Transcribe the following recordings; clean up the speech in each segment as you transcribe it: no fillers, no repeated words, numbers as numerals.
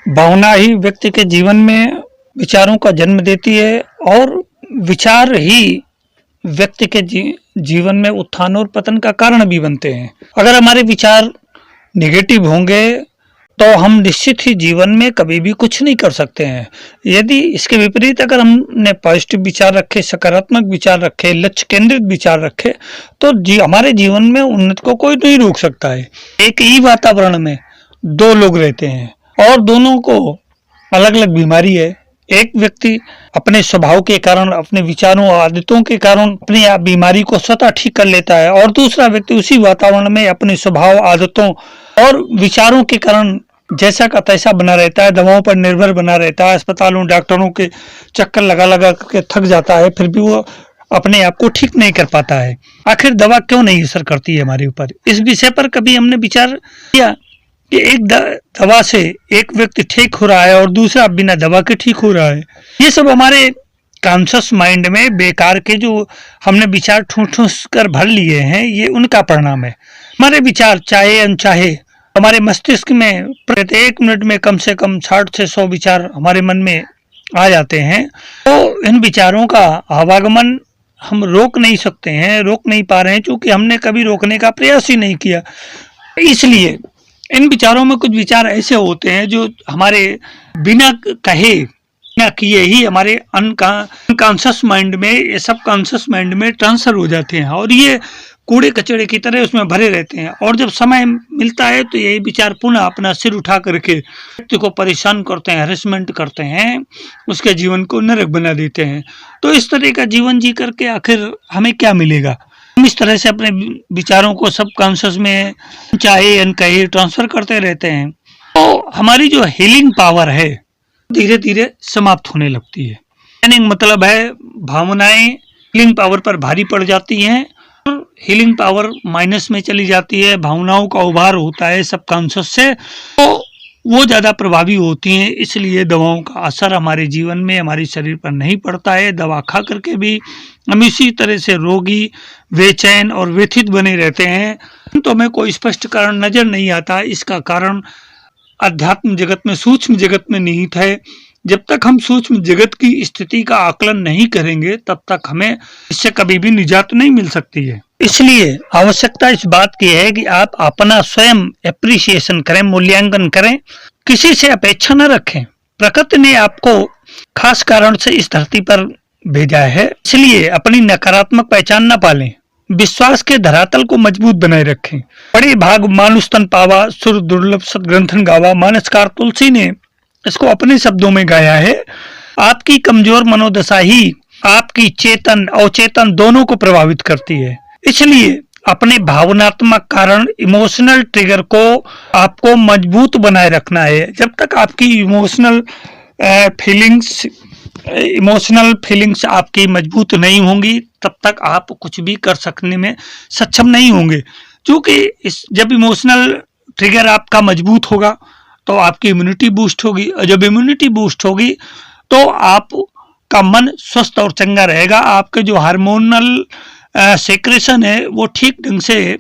भावना ही व्यक्ति के जीवन में विचारों का जन्म देती है और विचार ही व्यक्ति के जीवन में उत्थान और पतन का कारण भी बनते हैं। अगर हमारे विचार नेगेटिव होंगे तो हम निश्चित ही जीवन में कभी भी कुछ नहीं कर सकते हैं। यदि इसके विपरीत अगर हमने पॉजिटिव विचार रखे, सकारात्मक विचार रखे, लक्ष्य केंद्रित विचार रखे तो हमारे जीवन में उन्नति को कोई नहीं रोक सकता है। एक ही वातावरण में दो लोग रहते हैं और दोनों को अलग अलग बीमारी है। एक व्यक्ति अपने स्वभाव के कारण, अपने विचारों और आदतों के कारण अपनी बीमारी को स्वतः ठीक कर लेता है और दूसरा व्यक्ति उसी वातावरण में अपने स्वभाव, आदतों और विचारों के कारण जैसा का तैसा बना रहता है, दवाओं पर निर्भर बना रहता है, अस्पतालों, डॉक्टरों के चक्कर लगा लगा के थक जाता है, फिर भी वो अपने आप को ठीक नहीं कर पाता है। आखिर दवा क्यों नहीं असर करती है हमारे ऊपर? इस विषय पर कभी हमने विचार किया कि एक दवा से एक व्यक्ति ठीक हो रहा है और दूसरा बिना दवा के ठीक हो रहा है? ये सब हमारे कॉन्शियस माइंड में बेकार के जो हमने विचार ठूस कर भर लिए हैं, ये उनका परिणाम है। हमारे विचार चाहे अनचाहे हमारे मस्तिष्क में प्रत्येक मिनट में कम से कम 60 से 100 विचार हमारे मन में आ जाते हैं। तो इन विचारों का आवागमन हम रोक नहीं सकते हैं, रोक नहीं पा रहे हैं, क्योंकि हमने कभी रोकने का प्रयास ही नहीं किया। इसलिए इन विचारों में कुछ विचार ऐसे होते हैं जो हमारे बिना कहे, बिना किए ही हमारे अनकॉन्शियस माइंड में, ये सब कॉन्शियस माइंड में ट्रांसफर हो जाते हैं और ये कूड़े कचड़े की तरह उसमें भरे रहते हैं। और जब समय मिलता है तो यही विचार पुनः अपना सिर उठा करके व्यक्ति को परेशान करते हैं, हैरेसमेंट करते हैं, उसके जीवन को नरक बना देते हैं। तो इस तरह का जीवन जी करके आखिर हमें क्या मिलेगा? हम इस तरह से अपने विचारों को सब कॉन्शियस में चाहे अनकहे ट्रांसफर करते रहते हैं तो हमारी जो हीलिंग पावर है धीरे धीरे समाप्त होने लगती है। हीलिंग मतलब है भावनाएं हीलिंग पावर पर भारी पड़ जाती हैं और हीलिंग पावर माइनस में चली जाती है। भावनाओं का उभार होता है सब कॉन्शियस से, तो वो ज़्यादा प्रभावी होती हैं। इसलिए दवाओं का असर हमारे जीवन में, हमारे शरीर पर नहीं पड़ता है। दवा खा करके भी हम इसी तरह से रोगी, बेचैन और व्यथित बने रहते हैं। तो हमें कोई स्पष्ट कारण नजर नहीं आता। इसका कारण अध्यात्म जगत में, सूक्ष्म जगत में निहित है। जब तक हम सूक्ष्म जगत की स्थिति का आकलन नहीं करेंगे तब तक हमें इससे कभी भी निजात नहीं मिल सकती है। इसलिए आवश्यकता इस बात की है कि आप अपना स्वयं एप्रिसिएशन करें, मूल्यांकन करें, किसी से अपेक्षा न रखें। प्रकृति ने आपको खास कारण से इस धरती पर भेजा है, इसलिए अपनी नकारात्मक पहचान न पालें। विश्वास के धरातल को मजबूत बनाए रखें। बड़े भाग मानुष तन पावा, सुर दुर्लभ सद्ग्रंथन गावा, मानसकार तुलसी ने इसको अपने शब्दों में गाया है। आपकी कमजोर मनोदशा ही आपकी चेतन अवचेतन दोनों को प्रभावित करती है। इसलिए अपने भावनात्मक कारण, इमोशनल ट्रिगर को आपको मजबूत बनाए रखना है। जब तक आपकी इमोशनल फीलिंग्स आपकी मजबूत नहीं होंगी तब तक आप कुछ भी कर सकने में सक्षम नहीं होंगे। क्योंकि जब इमोशनल ट्रिगर आपका मजबूत होगा तो आपकी इम्यूनिटी बूस्ट होगी, और जब इम्यूनिटी बूस्ट होगी तो आपका मन स्वस्थ और चंगा रहेगा। आपके जो हार्मोनल सेक्रेशन है वो ठीक ढंग से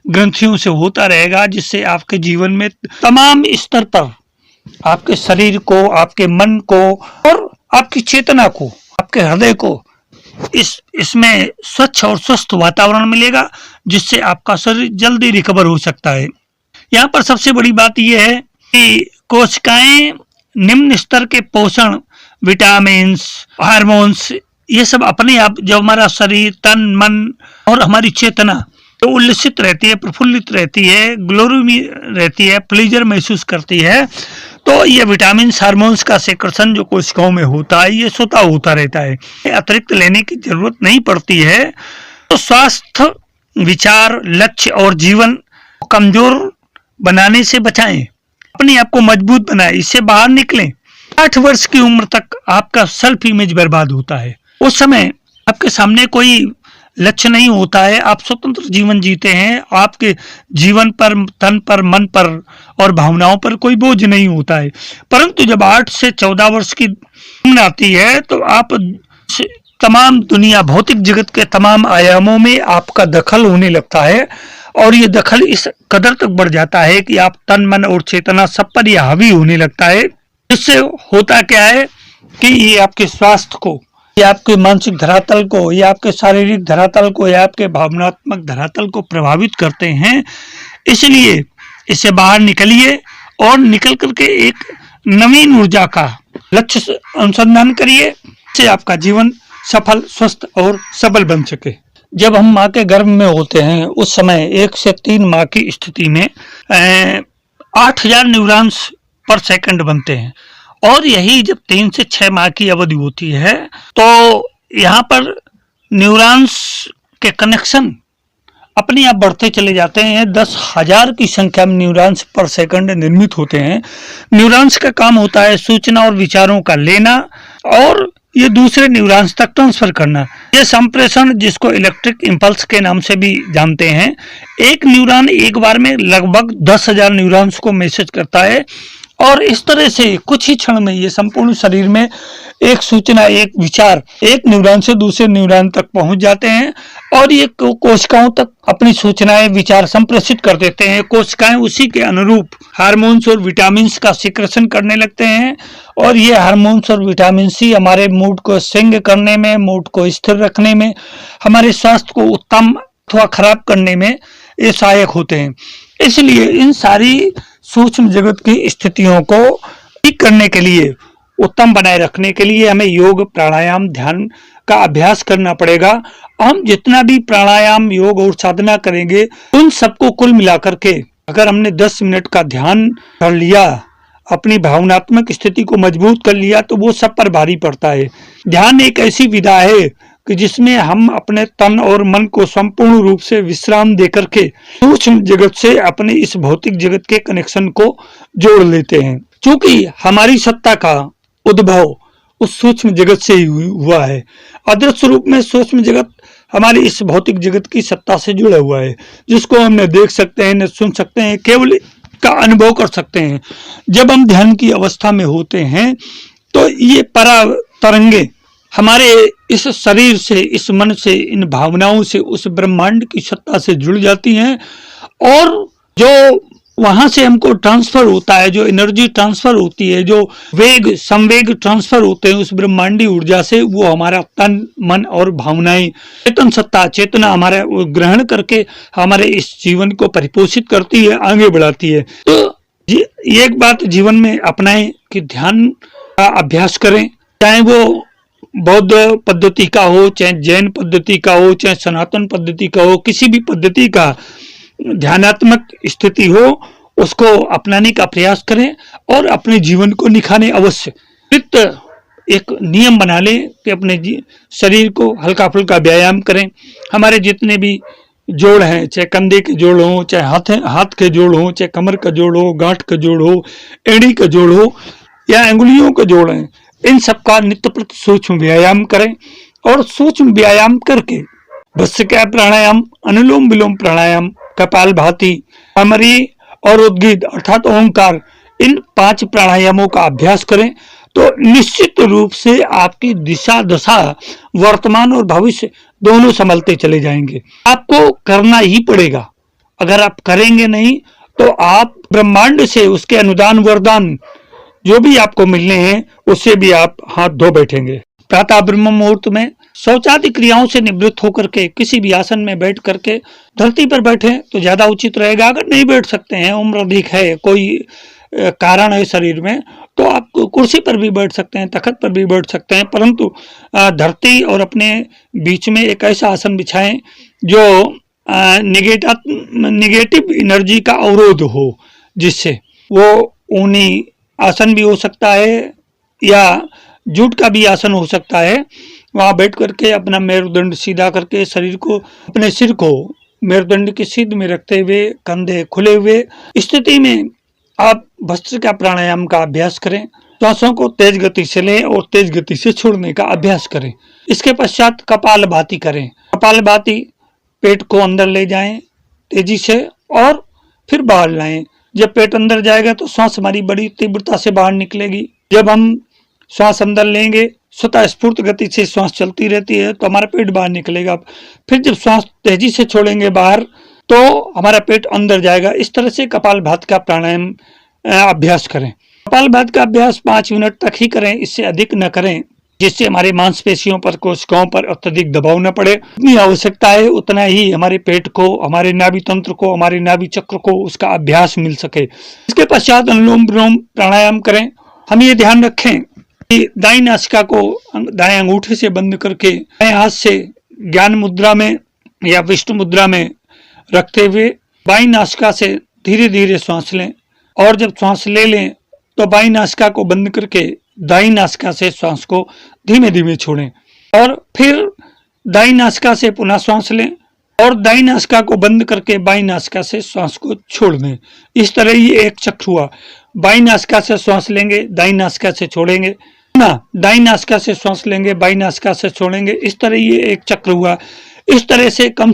ग्रंथियों से होता रहेगा, जिससे आपके जीवन में तमाम स्तर पर आपके शरीर को, आपके मन को और आपकी चेतना को, आपके हृदय को इसमें स्वच्छ और स्वस्थ वातावरण मिलेगा, जिससे आपका शरीर जल्दी रिकवर हो सकता है। यहाँ पर सबसे बड़ी बात यह है कि कोशिकाएं निम्न स्तर के पोषण, विटामिन, हार्मोन्स, ये सब अपने आप, जब हमारा शरीर, तन, मन और हमारी चेतना तो उल्लसित रहती है, प्रफुल्लित रहती है, ग्लोरी में रहती है, प्लेजर महसूस करती है, तो ये विटामिन, हार्मोन्स का सेक्रेशन जो कोशिकाओं में होता है ये स्वतः होता रहता है। अतिरिक्त लेने की जरूरत नहीं पड़ती है। तो स्वास्थ्य, विचार, लक्ष्य और जीवन कमजोर बनाने से बचाएं, अपने आप को मजबूत बनाएं, इससे बाहर निकलें। 8 वर्ष की उम्र तक आपका सेल्फ इमेज बर्बाद होता है। उस समय आपके सामने कोई लक्ष्य नहीं होता है, आप स्वतंत्र जीवन जीते हैं। आपके जीवन पर, तन पर, मन पर और भावनाओं पर कोई बोझ नहीं होता है। परंतु जब 8 से 14 वर्ष की उम्र आती है तो आप तमाम दुनिया, भौतिक जगत के तमाम आयामों में आपका दखल होने लगता है, और ये दखल इस कदर तक बढ़ जाता है कि आप तन, मन और चेतना सब पर यह हावी होने लगता है इससे होता क्या है कि ये आपके स्वास्थ्य को, ये आपके मानसिक धरातल को, ये आपके शारीरिक धरातल को, या आपके भावनात्मक धरातल को प्रभावित करते हैं। इसलिए इससे बाहर निकलिए और निकल करके एक नवीन ऊर्जा का लक्ष्य से अनुसंधान करिए, इससे आपका जीवन सफल, स्वस्थ और सबल बन सके। जब हम माँ के गर्भ में होते हैं उस समय 1 से 3 माह की स्थिति में 8,000 न्यूरॉन्स पर सेकंड बनते हैं, और यही जब 3 से 6 माह की अवधि होती है तो यहाँ पर न्यूरॉन्स के कनेक्शन अपने आप बढ़ते चले जाते हैं। 10,000 की संख्या में न्यूरॉन्स पर सेकंड निर्मित होते हैं। न्यूरॉन्स का काम होता है सूचना और विचारों का लेना और ये दूसरे न्यूरॉन्स तक ट्रांसफर करना। ये संप्रेषण, जिसको इलेक्ट्रिक इंपल्स के नाम से भी जानते हैं, एक न्यूरॉन एक बार में लगभग 10,000 न्यूरॉन्स को मैसेज करता है, और इस तरह से कुछ ही क्षण में ये संपूर्ण शरीर में एक सूचना, एक विचार एक न्यूरॉन से दूसरे न्यूरॉन तक पहुंच जाते हैं, और ये कोशिकाओं तक अपनी सूचनाएं, विचार संप्रेषित कर देते हैं। कोशिकाएं उसी के अनुरूप हार्मोन्स और विटामिन्स का सिक्रेशन करने लगते हैं, और ये हार्मोन्स और विटामिन सी हमारे मूड को स्विंग करने में, मूड को स्थिर रखने में, हमारे स्वास्थ्य को उत्तम अथवा खराब करने में ये सहायक होते हैं। इसलिए इन सारी सूक्ष्म जगत की स्थितियों को ठीक करने के लिए, उत्तम बनाए रखने के लिए हमें योग, प्राणायाम, ध्यान का अभ्यास करना पड़ेगा। हम जितना भी प्राणायाम, योग और साधना करेंगे, उन सबको कुल मिलाकर के अगर हमने 10 मिनट का ध्यान कर लिया, अपनी भावनात्मक स्थिति को मजबूत कर लिया, तो वो सब पर भारी पड़ता है। ध्यान एक ऐसी विधा है कि जिसमें हम अपने तन और मन को संपूर्ण रूप से विश्राम देकर के सूक्ष्म जगत से अपने इस भौतिक जगत के कनेक्शन को जोड़ लेते हैं। क्योंकि हमारी सत्ता का उद्भव उस सूक्ष्म जगत से ही हुआ है। अदृश्य रूप में सूक्ष्म जगत हमारी इस भौतिक जगत की सत्ता से जुड़ा हुआ है, जिसको हम न देख सकते हैं, न सुन सकते हैं, केवल का अनुभव कर सकते हैं। जब हम ध्यान की अवस्था में होते हैं तो ये परा तरंगे हमारे इस शरीर से, इस मन से, इन भावनाओं से उस ब्रह्मांड की सत्ता से जुड़ जाती हैं, और जो वहां से हमको ट्रांसफर होता है, जो एनर्जी ट्रांसफर होती है, जो वेग, संवेग ट्रांसफर होते हैं उस ब्रह्मांडी ऊर्जा से, वो हमारा तन, मन और भावनाएं, चेतन सत्ता, चेतना हमारा ग्रहण करके हमारे इस जीवन को परिपोषित करती है, आगे बढ़ाती है। तो ये एक बात जीवन में अपनाएं कि ध्यान का अभ्यास करें, चाहे वो बौद्ध पद्धति का हो, चाहे जैन पद्धति का हो, चाहे सनातन पद्धति का हो, किसी भी पद्धति का ध्यानात्मक स्थिति हो, उसको अपनाने का प्रयास करें और अपने जीवन को निखारें अवश्य। एक नियम बना लें कि अपने शरीर को हल्का फुल्का व्यायाम करें। हमारे जितने भी जोड़ हैं, चाहे कंधे के जोड़ हो, चाहे हाथ के जोड़ हो, चाहे कमर का जोड़ हो, गांठ का जोड़ हो, एड़ी का जोड़ हो, या अंगुलियों के जोड़ हैं, इन सबका नित्य प्रति सूक्ष्म व्यायाम करें। और सूक्ष्म व्यायाम करके भस्त्रिका प्राणायाम, अनुलोम विलोम प्राणायाम, कपालभाति, भ्रामरी और उद्गीत अर्थात ओंकार, इन 5 प्राणायामों का अभ्यास करें तो निश्चित रूप से आपकी दिशा दशा, वर्तमान और भविष्य दोनों संभलते चले जाएंगे। आपको करना ही पड़ेगा। अगर आप करेंगे नहीं तो आप ब्रह्मांड से उसके अनुदान, वरदान जो भी आपको मिलने हैं, उससे भी आप हाथ धो बैठेंगे। प्रातः ब्रह्म मुहूर्त में शौचादि क्रियाओं से निवृत्त होकर के किसी भी आसन में बैठ करके धरती पर बैठे तो ज्यादा उचित रहेगा। अगर नहीं बैठ सकते हैं, उम्र अधिक है, कोई कारण है शरीर में, तो आप कुर्सी पर भी बैठ सकते हैं, तख्त पर भी बैठ सकते हैं, परंतु धरती और अपने बीच में एक ऐसा आसन बिछाएं जो निगेटिव एनर्जी का अवरोध हो, जिससे वो ऊनी आसन भी हो सकता है या जूट का भी आसन हो सकता है। वहां बैठ करके अपना मेरुदंड सीधा करके शरीर को, अपने सिर को मेरुदंड की सीध में रखते हुए, कंधे खुले हुए स्थिति में आप भस्त्रिका प्राणायाम का अभ्यास करें। श्वासों को तेज गति से लें और तेज गति से छोड़ने का अभ्यास करें। इसके पश्चात कपालभाति करें। कपालभाति, पेट को अंदर ले जाएं तेजी से और फिर बाहर लाएं। जब पेट अंदर जाएगा तो श्वास हमारी बड़ी तीव्रता से बाहर निकलेगी। जब हम श्वास अंदर लेंगे, स्वतः स्फूर्त गति से श्वास चलती रहती है, तो हमारा पेट बाहर निकलेगा। फिर जब श्वास तेजी से छोड़ेंगे बाहर, तो हमारा पेट अंदर जाएगा। इस तरह से कपालभाति का प्राणायाम अभ्यास करें। कपालभाति का अभ्यास 5 मिनट तक ही करें, इससे अधिक न करें, जिससे हमारी मांसपेशियों पर, कोशिकाओं पर अत्यधिक दबाव न पड़े। जितनी आवश्यकता है उतना ही हमारे पेट को, हमारे नाभि तंत्र को, हमारे नाभि चक्र को उसका अभ्यास मिल सके। इसके पश्चात अनुलोम विलोम प्राणायाम करें। हम ये ध्यान रखें कि दाईं नासिका को दाएं अंगूठे से बंद करके दाएं हाथ से ज्ञान मुद्रा में या विष्णु मुद्रा में रखते हुए बाईं नासिका से धीरे धीरे श्वास लें, और जब श्वास ले लें तो बाईं नासिका को बंद करके दाईं नासिका से श्वास को धीमे धीमे छोड़ें, और फिर दाईं नासिका से पुनः श्वास लें और दाईं नासिका को बंद करके बाईं नासिका से श्वास को छोड़ दें। इस तरह ये एक चक्र हुआ। बाईं नासिका से श्वास लेंगे, दाईं नासिका से छोड़ेंगे, पुनः दाईं नासिका से श्वास लेंगे, बाईं नासिका से छोड़ेंगे। इस तरह ये एक चक्र हुआ। इस तरह से कम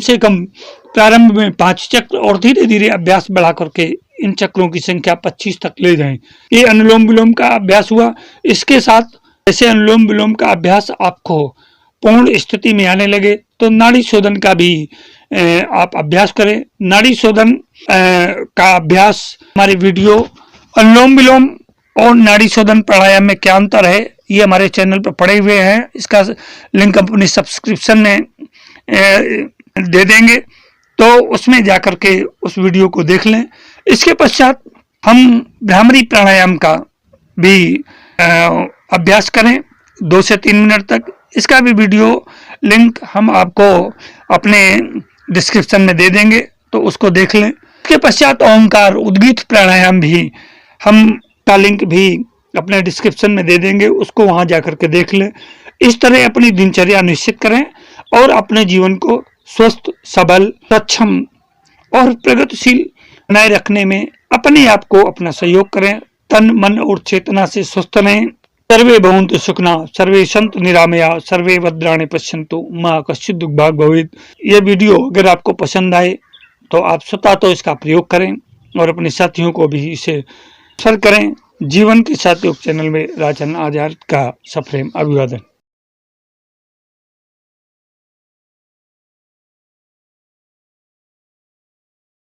प्रारंभ में 5 चक्र और धीरे धीरे अभ्यास बढ़ा करके इन चक्रों की संख्या 25 तक ले जाएं। ये अनुलोम विलोम का अभ्यास हुआ। इसके साथ जैसे अनुलोम विलोम का अभ्यास आपको पूर्ण स्थिति में आने लगे तो नाड़ी शोधन का भी आप अभ्यास करें। नाड़ी शोधन का अभ्यास हमारे वीडियो अनुलोम विलोम और नाड़ी शोधन प्राणायाम में क्या अंतर है ये हमारे चैनल पर पड़े हुए हैं। इसका लिंक अपनी सब्सक्रिप्शन में दे देंगे, तो उसमें जाकर के उस वीडियो को देख लें। इसके पश्चात हम भ्रामरी प्राणायाम का भी अभ्यास करें 2 से 3 मिनट तक। इसका भी वीडियो लिंक हम आपको अपने डिस्क्रिप्शन में दे देंगे, तो उसको देख लें। इसके पश्चात ओंकार उद्गीत प्राणायाम भी हम का लिंक भी अपने डिस्क्रिप्शन में दे देंगे, उसको वहां जाकर के देख लें। इस तरह अपनी दिनचर्या निश्चित करें और अपने जीवन को स्वस्थ, सबल, सक्षम और प्रगतिशील बनाए रखने में अपने आप को अपना सहयोग करें। तन, मन और चेतना से स्वस्थ रहें। सर्वे भवन्तु सुखिनः, सर्वे सन्तु निरामया, सर्वे भद्राणि पश्यन्तु, मा कश्चित् दुःख भाग् भवेत्। ये वीडियो अगर आपको पसंद आए तो आप स्वतः तो इसका प्रयोग करें और अपने साथियों को भी इसे शेयर करें। जीवन के साथ योग चैनल में राजन आचार्य का सप्रेम अभिवादन।